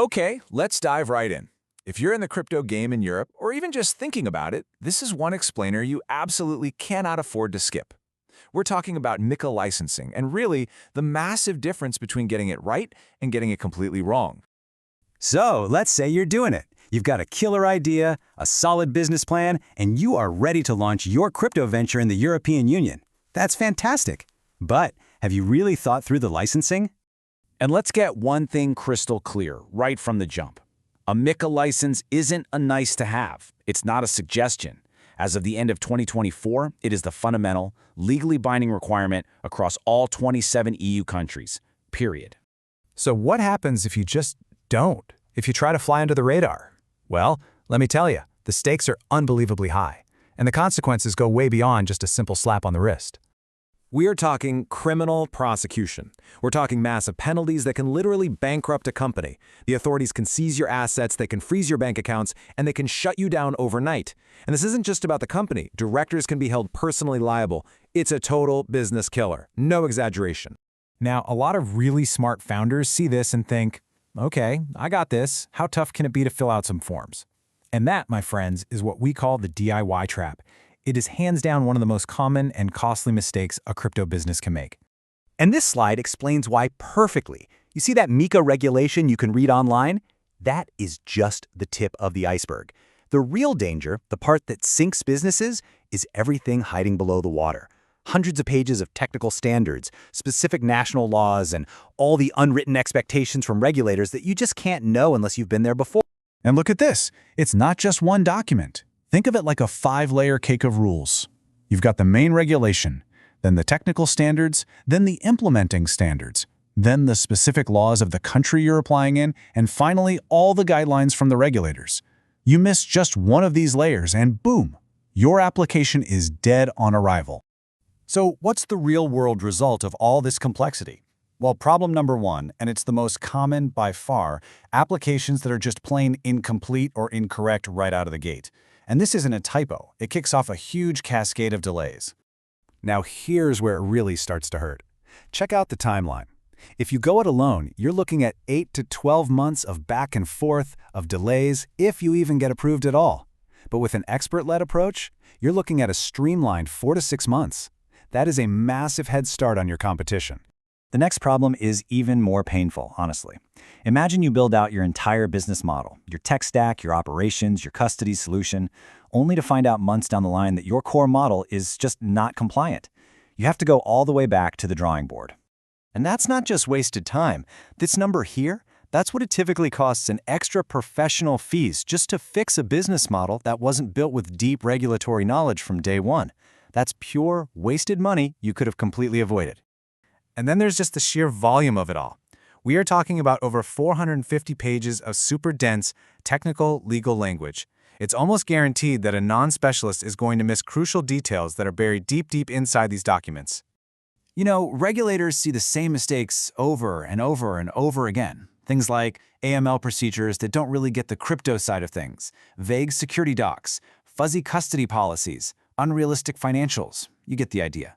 Okay, let's dive right in. If you're in the crypto game in Europe, or even just thinking about it, this is one explainer you absolutely cannot afford to skip. We're talking about MiCA licensing, and really, the massive difference between getting it right and getting it completely wrong. So, let's say you're doing it. You've got a killer idea, a solid business plan, and you are ready to launch your crypto venture in the European Union. That's fantastic. But have you really thought through the licensing? And let's get one thing crystal clear right from the jump. A MiCA license isn't a nice-to-have. It's not a suggestion. As of the end of 2024, it is the fundamental, legally binding requirement across all 27 EU countries, period. So what happens if you just don't? If you try to fly under the radar? Well, let me tell you, the stakes are unbelievably high, and the consequences go way beyond just a simple slap on the wrist. We're talking criminal prosecution. We're talking massive penalties that can literally bankrupt a company. The authorities can seize your assets, they can freeze your bank accounts, and they can shut you down overnight. And this isn't just about the company. Directors can be held personally liable. It's a total business killer. No exaggeration. Now, a lot of really smart founders see this and think, okay, I got this. How tough can it be to fill out some forms? And that, my friends, is what we call the DIY trap. It is hands down one of the most common and costly mistakes a crypto business can make. And this slide explains why perfectly. You see that MiCA regulation you can read online? That is just the tip of the iceberg. The real danger, the part that sinks businesses, is everything hiding below the water. Hundreds of pages of technical standards, specific national laws, and all the unwritten expectations from regulators that you just can't know unless you've been there before. And look at this. It's not just one document. Think of it like a 5-layer cake of rules. You've got the main regulation, then the technical standards, then the implementing standards, then the specific laws of the country you're applying in, and finally, all the guidelines from the regulators. You miss just one of these layers and boom, your application is dead on arrival. So what's the real-world result of all this complexity? Well, problem number one, and it's the most common by far, applications that are just plain incomplete or incorrect right out of the gate. And this isn't a typo. It kicks off a huge cascade of delays. Now here's where it really starts to hurt. Check out the timeline. If you go it alone, you're looking at 8 to 12 months of back and forth, of delays, if you even get approved at all. But with an expert-led approach, you're looking at a streamlined 4 to 6 months. That is a massive head start on your competition. The next problem is even more painful, honestly. Imagine you build out your entire business model, your tech stack, your operations, your custody solution, only to find out months down the line that your core model is just not compliant. You have to go all the way back to the drawing board. And that's not just wasted time. This number here, that's what it typically costs in extra professional fees just to fix a business model that wasn't built with deep regulatory knowledge from day one. That's pure, wasted money you could have completely avoided. And then there's just the sheer volume of it all. We are talking about over 450 pages of super dense, technical legal language. It's almost guaranteed that a non-specialist is going to miss crucial details that are buried deep inside these documents. You know, regulators see the same mistakes over and over and over again. Things like AML procedures that don't really get the crypto side of things, vague security docs, fuzzy custody policies, unrealistic financials. You get the idea.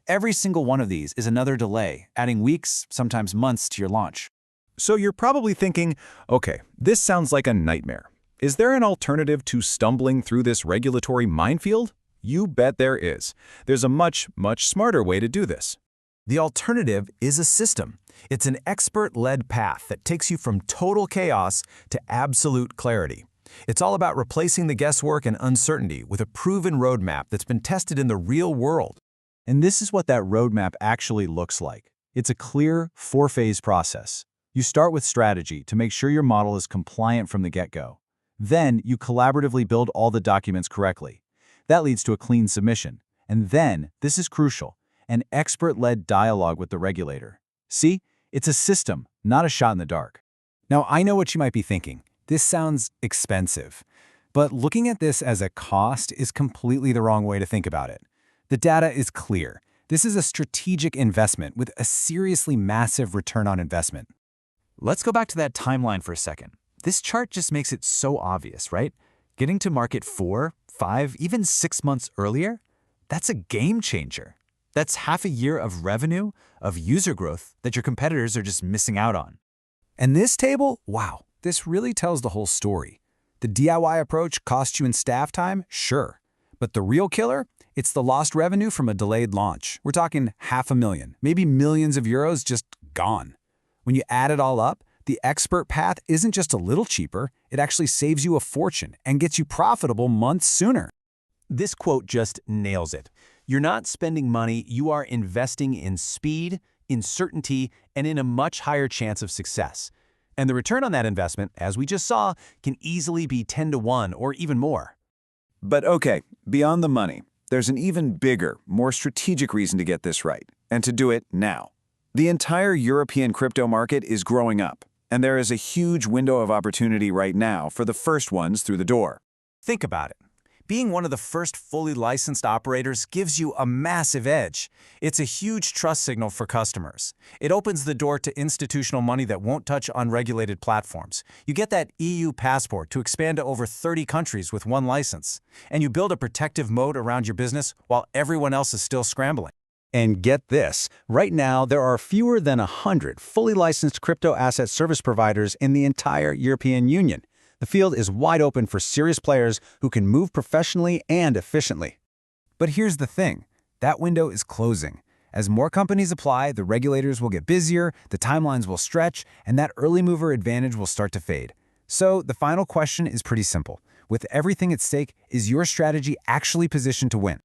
Every single one of these is another delay, adding weeks, sometimes months to your launch. So you're probably thinking, okay, this sounds like a nightmare. Is there an alternative to stumbling through this regulatory minefield? You bet there is. There's a much smarter way to do this. The alternative is a system. It's an expert-led path that takes you from total chaos to absolute clarity. It's all about replacing the guesswork and uncertainty with a proven roadmap that's been tested in the real world. And this is what that roadmap actually looks like. It's a clear 4-phase process. You start with strategy to make sure your model is compliant from the get-go. Then you collaboratively build all the documents correctly. That leads to a clean submission. And then, this is crucial, an expert-led dialogue with the regulator. See, it's a system, not a shot in the dark. Now, I know what you might be thinking. This sounds expensive. But looking at this as a cost is completely the wrong way to think about it. The data is clear. This is a strategic investment with a seriously massive return on investment. Let's go back to that timeline for a second. This chart just makes it so obvious, right? Getting to market 4, 5, even 6 months earlier, that's a game changer. That's half a year of revenue, of user growth that your competitors are just missing out on. And this table, wow, This really tells the whole story. The DIY approach costs you in staff time, sure. But the real killer? It's the lost revenue from a delayed launch. We're talking $500,000, maybe millions of euros just gone. When you add it all up, the expert path isn't just a little cheaper, it actually saves you a fortune and gets you profitable months sooner. This quote just nails it. You're not spending money, you are investing in speed, in certainty, and in a much higher chance of success. And the return on that investment, as we just saw, can easily be 10-to-1 or even more. But okay, beyond the money, there's an even bigger, more strategic reason to get this right, and to do it now. The entire European crypto market is growing up, and there is a huge window of opportunity right now for the first ones through the door. Think about it. Being one of the first fully licensed operators gives you a massive edge. It's a huge trust signal for customers. It opens the door to institutional money that won't touch unregulated platforms. You get that EU passport to expand to over 30 countries with one license. And you build a protective moat around your business while everyone else is still scrambling. And get this, right now there are fewer than 100 fully licensed crypto asset service providers in the entire European Union. The field is wide open for serious players who can move professionally and efficiently. But here's the thing, that window is closing. As more companies apply, the regulators will get busier, the timelines will stretch, and that early mover advantage will start to fade. So the final question is pretty simple. With everything at stake, is your strategy actually positioned to win?